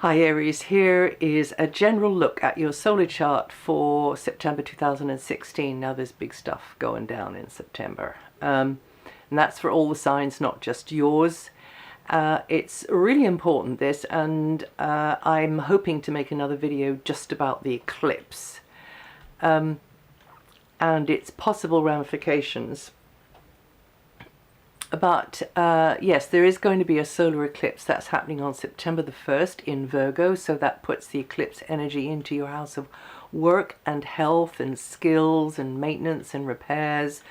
Hi Aries, here is a general look at your solar chart for September 2016. Now there's big stuff going down in September. And that's for all the signs, not just yours. It's really important, this, and I'm hoping to make another video just about the eclipse and its possible ramifications. But yes, there is going to be a solar eclipse that's happening on September the 1st in Virgo, so that puts the eclipse energy into your house of work and health and skills and maintenance and repairs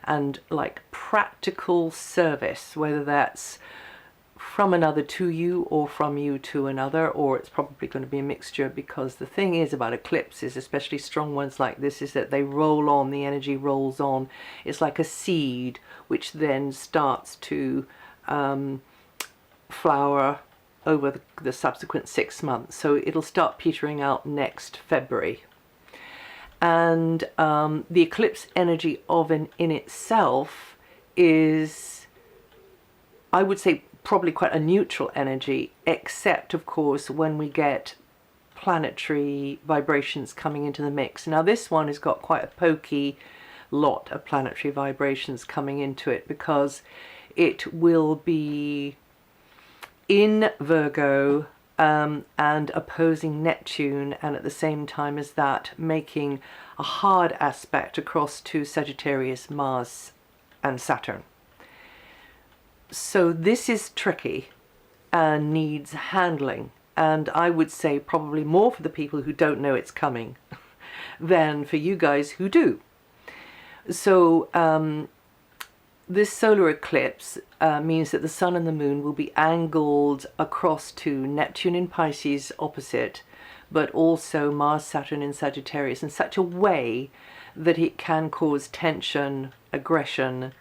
and like practical service, whether that's from another to you or from you to another, or it's probably going to be a mixture, because the thing is about eclipses, especially strong ones like this, is that they roll on, the energy rolls on. It's like a seed which then starts to flower over the subsequent 6 months. So it'll start petering out next February. And the eclipse energy in itself is, I would say, probably quite a neutral energy, except of course when we get planetary vibrations coming into the mix. Now this one has got quite a pokey lot of planetary vibrations coming into it, because it will be in Virgo and opposing Neptune, and at the same time as that making a hard aspect across to Sagittarius, Mars and Saturn. So this is tricky and needs handling, and I would say probably more for the people who don't know it's coming than for you guys who do. So this solar eclipse means that the sun and the moon will be angled across to Neptune in Pisces opposite, but also Mars, Saturn in Sagittarius, in such a way that it can cause tension, aggression,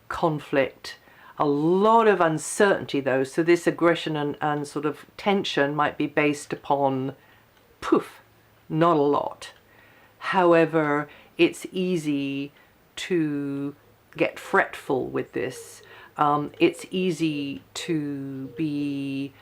conflict, a lot of uncertainty though. So this aggression and sort of tension might be based upon poof, not a lot. However, it's easy to get fretful with this. It's easy to be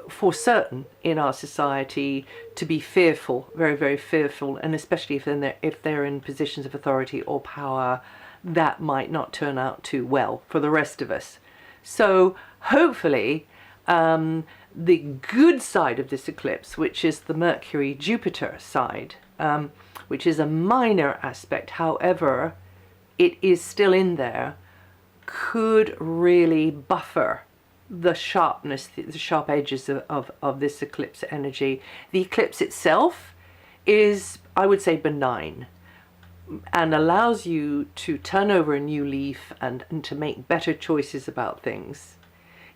for certain in our society to be fearful, very, very fearful, and especially if they're in positions of authority or power, that might not turn out too well for the rest of us. So hopefully the good side of this eclipse, which is the Mercury-Jupiter side, which is a minor aspect, however, it is still in there, could really buffer the sharpness, the sharp edges of this eclipse energy. The eclipse itself is, I would say, benign, and allows you to turn over a new leaf and to make better choices about things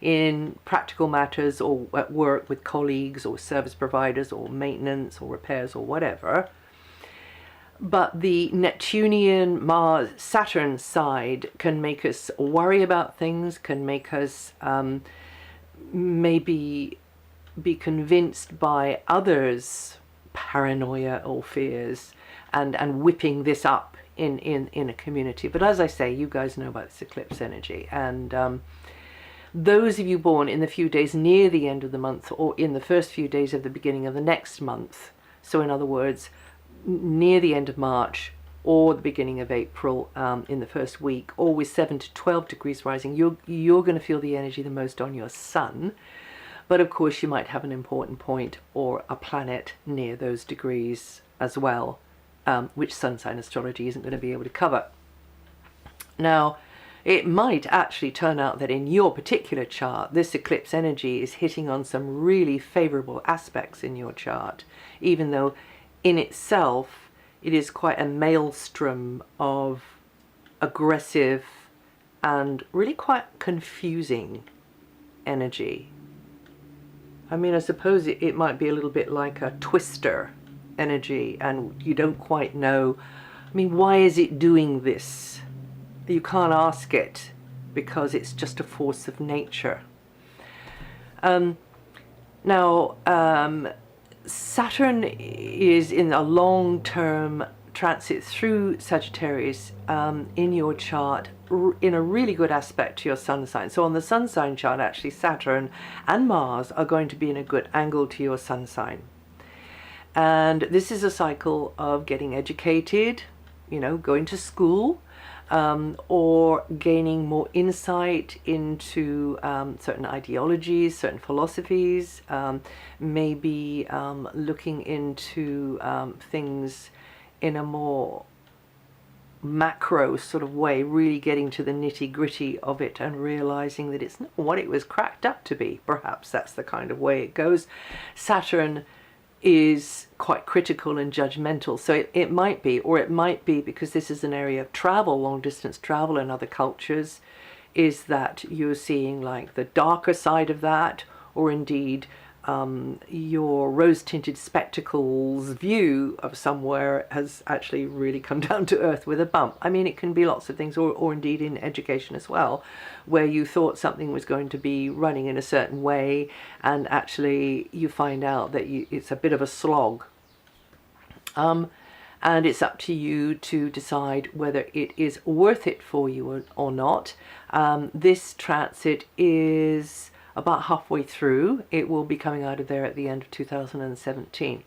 in practical matters, or at work with colleagues or service providers or maintenance or repairs or whatever. But the Neptunian, Mars, Saturn side can make us worry about things, can make us maybe be convinced by others' paranoia or fears, and whipping this up in a community. But as I say, you guys know about this eclipse energy, and those of you born in the few days near the end of the month or in the first few days of the beginning of the next month, so in other words near the end of March or the beginning of April, in the first week, or with 7 to 12 degrees rising, you're going to feel the energy the most on your sun. But of course you might have an important point or a planet near those degrees as well, which sun sign astrology isn't going to be able to cover. Now, it might actually turn out that in your particular chart, this eclipse energy is hitting on some really favorable aspects in your chart, even though in itself it is quite a maelstrom of aggressive and really quite confusing energy. I mean, I suppose it might be a little bit like a twister energy, and you don't quite know, I mean, why is it doing this? You can't ask it, because it's just a force of nature. Now, Saturn is in a long-term transit through Sagittarius in your chart in a really good aspect to your sun sign. So on the sun sign chart, actually Saturn and Mars are going to be in a good angle to your sun sign. And this is a cycle of getting educated, you know, going to school, or gaining more insight into certain ideologies, certain philosophies, maybe looking into things in a more macro sort of way, really getting to the nitty-gritty of it and realizing that it's not what it was cracked up to be. Perhaps that's the kind of way it goes. Saturn is quite critical and judgmental, so it might be, or it might be because this is an area of travel, long distance travel in other cultures, is that you're seeing like the darker side of that, or indeed your rose-tinted spectacles view of somewhere has actually really come down to earth with a bump. I mean, it can be lots of things, or indeed in education as well, where you thought something was going to be running in a certain way, and actually you find out that it's a bit of a slog. And it's up to you to decide whether it is worth it for you or not. This transit is about halfway through. It will be coming out of there at the end of 2017.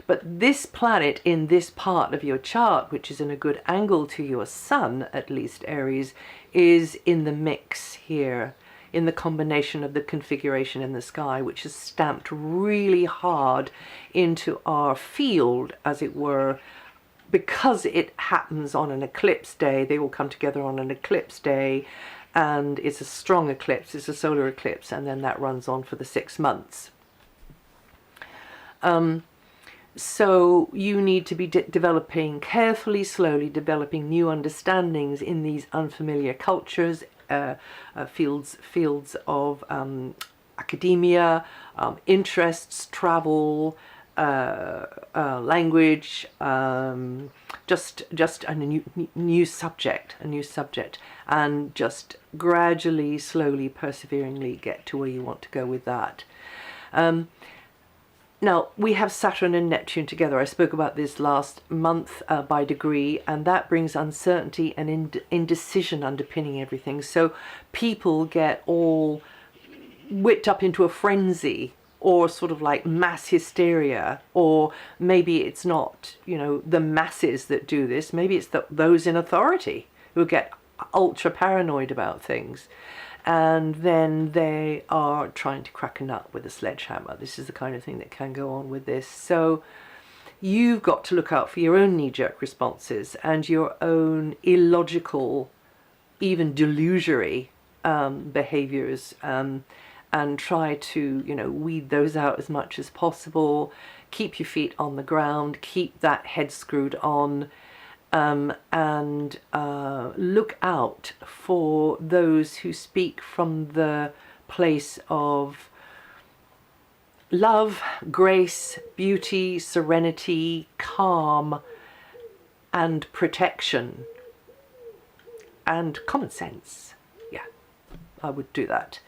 But this planet in this part of your chart, which is in a good angle to your sun, at least Aries, is in the mix here, in the combination of the configuration in the sky, which is stamped really hard into our field, as it were, because it happens on an eclipse day. They will come together on an eclipse day, and it's a strong eclipse, it's a solar eclipse, and then that runs on for the 6 months. So you need to be developing carefully, slowly developing new understandings in these unfamiliar cultures, fields of academia, interests, travel, language, just a new subject, and just gradually, slowly, perseveringly get to where you want to go with that. Now, we have Saturn and Neptune together. I spoke about this last month by degree, and that brings uncertainty and indecision underpinning everything. So people get all whipped up into a frenzy, or sort of like mass hysteria, or maybe it's not, you know, the masses that do this. Maybe it's those in authority who get ultra paranoid about things. And then they are trying to crack a nut with a sledgehammer. This is the kind of thing that can go on with this. So you've got to look out for your own knee-jerk responses and your own illogical, even delusory behaviors, and try to, you know, weed those out as much as possible. Keep your feet on the ground, keep that head screwed on, and look out for those who speak from the place of love, grace, beauty, serenity, calm, and protection, and common sense. Yeah, I would do that.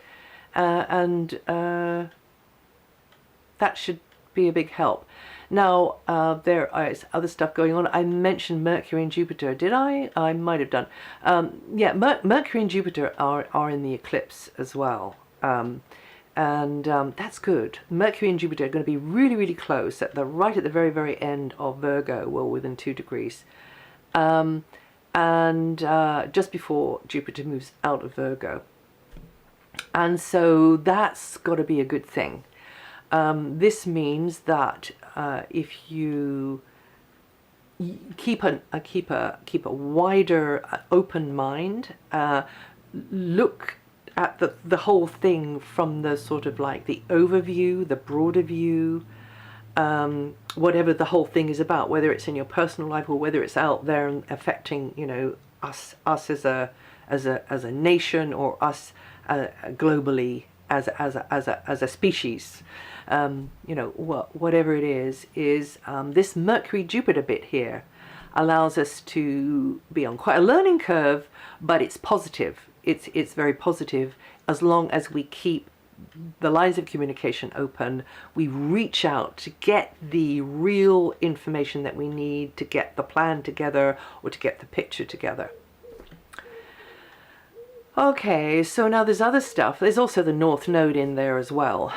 And that should be a big help. Now, there is other stuff going on. I mentioned Mercury and Jupiter. Did I? I might have done. Yeah, Mercury and Jupiter are in the eclipse as well. And that's good. Mercury and Jupiter are going to be really, really close right at the very, very end of Virgo, well, within 2 degrees. And just before Jupiter moves out of Virgo. And so that's got to be a good thing. This means that if you keep a wider, open mind, look at the whole thing from the sort of like the overview, the broader view, whatever the whole thing is about, whether it's in your personal life or whether it's out there and affecting, you know, us as a nation, or us globally as a species. You know, whatever it is this Mercury-Jupiter bit here allows us to be on quite a learning curve, but it's positive. It's very positive as long as we keep the lines of communication open. We reach out to get the real information that we need to get the plan together or to get the picture together. Okay, so now there's other stuff. There's also the North Node in there as well.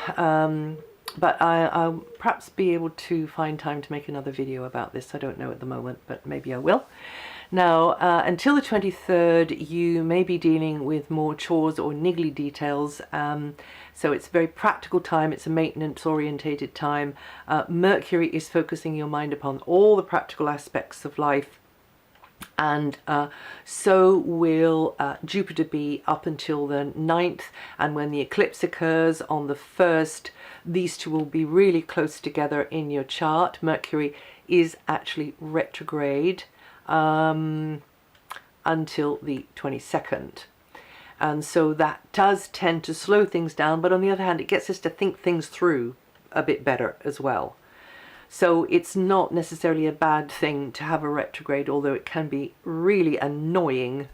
But I'll perhaps be able to find time to make another video about this. I don't know at the moment, but maybe I will. Now, until the 23rd, you may be dealing with more chores or niggly details. So it's a very practical time. It's a maintenance-orientated time. Mercury is focusing your mind upon all the practical aspects of life. And so will Jupiter be up until the 9th, and when the eclipse occurs on the 1st, these two will be really close together in your chart. Mercury is actually retrograde until the 22nd, and so that does tend to slow things down, but on the other hand it gets us to think things through a bit better as well. So it's not necessarily a bad thing to have a retrograde, although it can be really annoying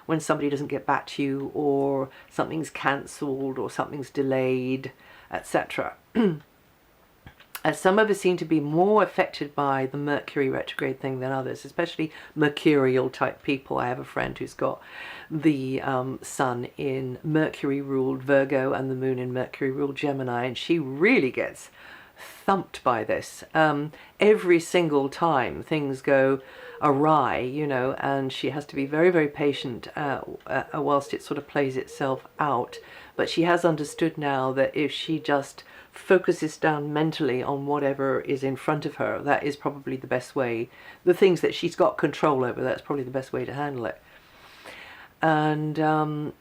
when somebody doesn't get back to you, or something's cancelled, or something's delayed, etc. Some of us seem to be more affected by the Mercury retrograde thing than others, especially mercurial type people. I have a friend who's got the sun in Mercury ruled Virgo and the moon in Mercury ruled Gemini, and she really gets thumped by this every single time things go awry, you know, and she has to be very, very patient whilst it sort of plays itself out. But she has understood now that if she just focuses down mentally on whatever is in front of her, that is probably the best way. The things that she's got control over, that's probably the best way to handle it. And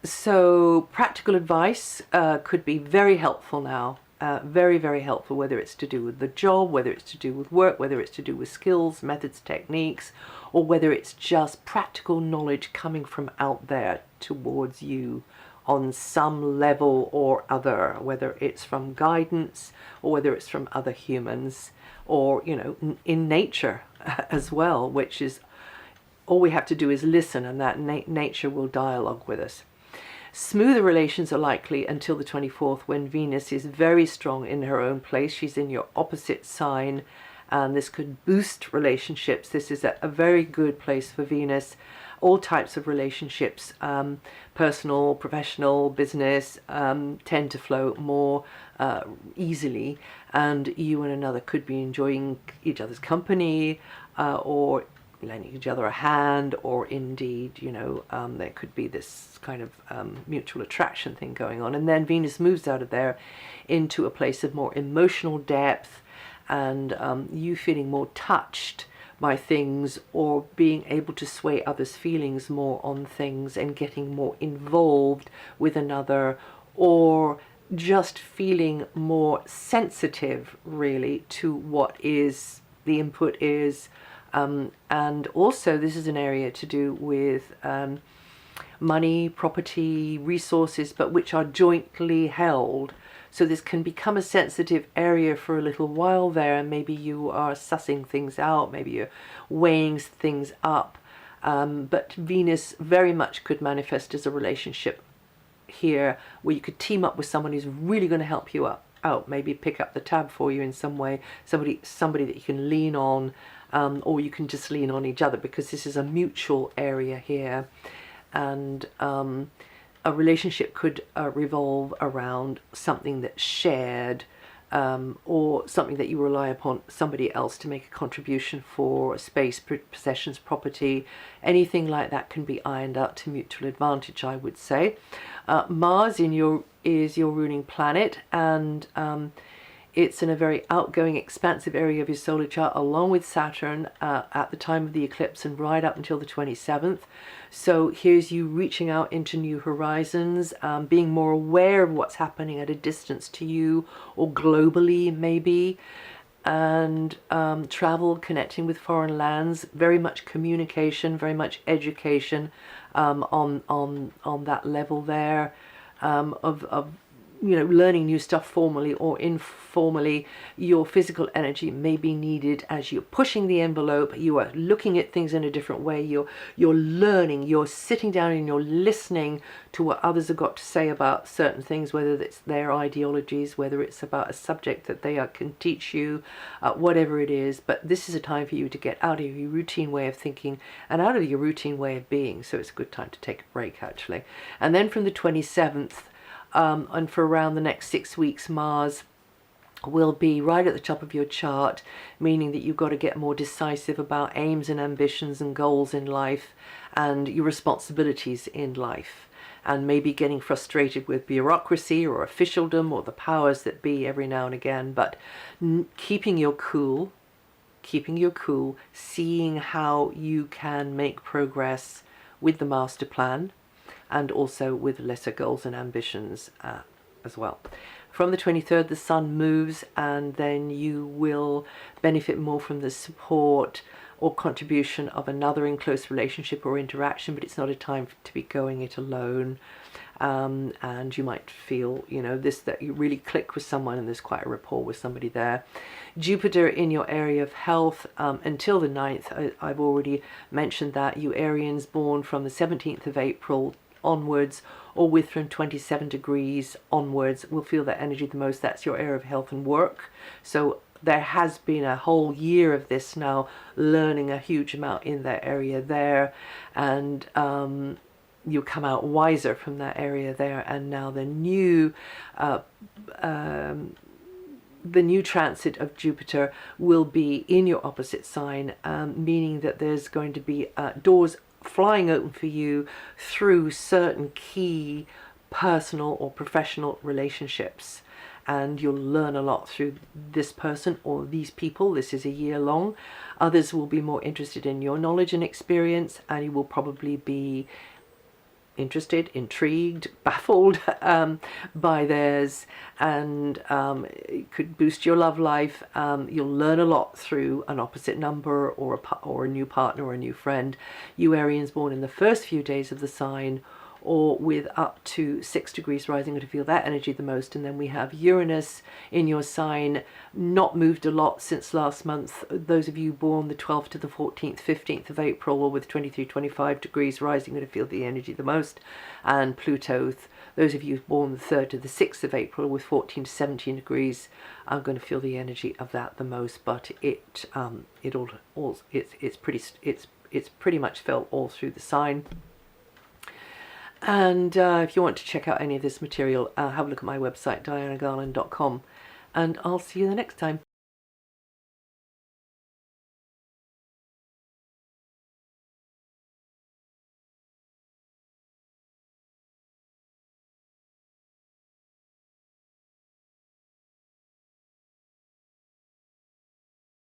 so practical advice could be very helpful now. Very, very helpful, whether it's to do with the job, whether it's to do with work, whether it's to do with skills, methods, techniques, or whether it's just practical knowledge coming from out there towards you on some level or other, whether it's from guidance or whether it's from other humans, or, you know, in nature as well, which is all we have to do is listen, and that nature will dialogue with us. Smoother relations are likely until the 24th, when Venus is very strong in her own place. She's in your opposite sign, and this could boost relationships. This is a very good place for Venus. All types of relationships, personal, professional, business, tend to flow more easily, and you and another could be enjoying each other's company, or lending each other a hand, or indeed, you know, there could be this kind of mutual attraction thing going on. And then Venus moves out of there into a place of more emotional depth, and you feeling more touched by things, or being able to sway others' feelings more on things, and getting more involved with another, or just feeling more sensitive really to what is the input is. And also this is an area to do with money, property, resources, but which are jointly held. So this can become a sensitive area for a little while there, and maybe you are sussing things out, maybe you're weighing things up. But Venus very much could manifest as a relationship here, where you could team up with someone who's really going to help you out, maybe pick up the tab for you in some way, somebody that you can lean on. Or you can just lean on each other, because this is a mutual area here, and a relationship could revolve around something that's shared, or something that you rely upon somebody else to make a contribution for, space, possessions, property, anything like that can be ironed out to mutual advantage, I would say. Mars is your ruling planet, and it's in a very outgoing, expansive area of your solar chart, along with Saturn at the time of the eclipse and right up until the 27th. So here's you reaching out into new horizons, being more aware of what's happening at a distance to you, or globally maybe, and travel, connecting with foreign lands, very much communication, very much education on that level there, of learning new stuff formally or informally. Your physical energy may be needed as you're pushing the envelope. You are looking at things in a different way. You're learning. You're sitting down and you're listening to what others have got to say about certain things, whether it's their ideologies, whether it's about a subject that they can teach you, whatever it is. But this is a time for you to get out of your routine way of thinking and out of your routine way of being. So it's a good time to take a break, actually. And then from the 27th, and for around the next 6 weeks, Mars will be right at the top of your chart, meaning that you've got to get more decisive about aims and ambitions and goals in life and your responsibilities in life, and maybe getting frustrated with bureaucracy or officialdom or the powers that be every now and again, but keeping your cool, seeing how you can make progress with the master plan, and also with lesser goals and ambitions as well. From the 23rd, the sun moves, and then you will benefit more from the support or contribution of another in close relationship or interaction, but it's not a time to be going it alone. And you might feel, that you really click with someone and there's quite a rapport with somebody there. Jupiter in your area of health until the 9th. I've already mentioned that. You Arians born from the 17th of April onwards, or with from 27 degrees onwards, will feel that energy the most. That's your area of health and work. So there has been a whole year of this now, learning a huge amount in that area there, and you come out wiser from that area there. And now the new transit of Jupiter will be in your opposite sign, meaning that there's going to be doors flying open for you through certain key personal or professional relationships, and you'll learn a lot through this person or these people. This is a year long. Others will be more interested in your knowledge and experience, and you will probably be interested, intrigued, baffled by theirs, and it could boost your love life. You'll learn a lot through an opposite number or a new partner or a new friend. You Arians born in the first few days of the sign, or with up to 6 degrees rising, going to feel that energy the most. And then we have Uranus in your sign, not moved a lot since last month. Those of you born the 12th to the 14th, 15th of April, or with 23, 25 degrees rising, going to feel the energy the most. And Pluto, those of you born the 3rd to the 6th of April, with 14 to 17 degrees, are going to feel the energy of that the most. But it's pretty much felt all through the sign. And if you want to check out any of this material, have a look at my website, DianaGarland.com, and I'll see you the next time.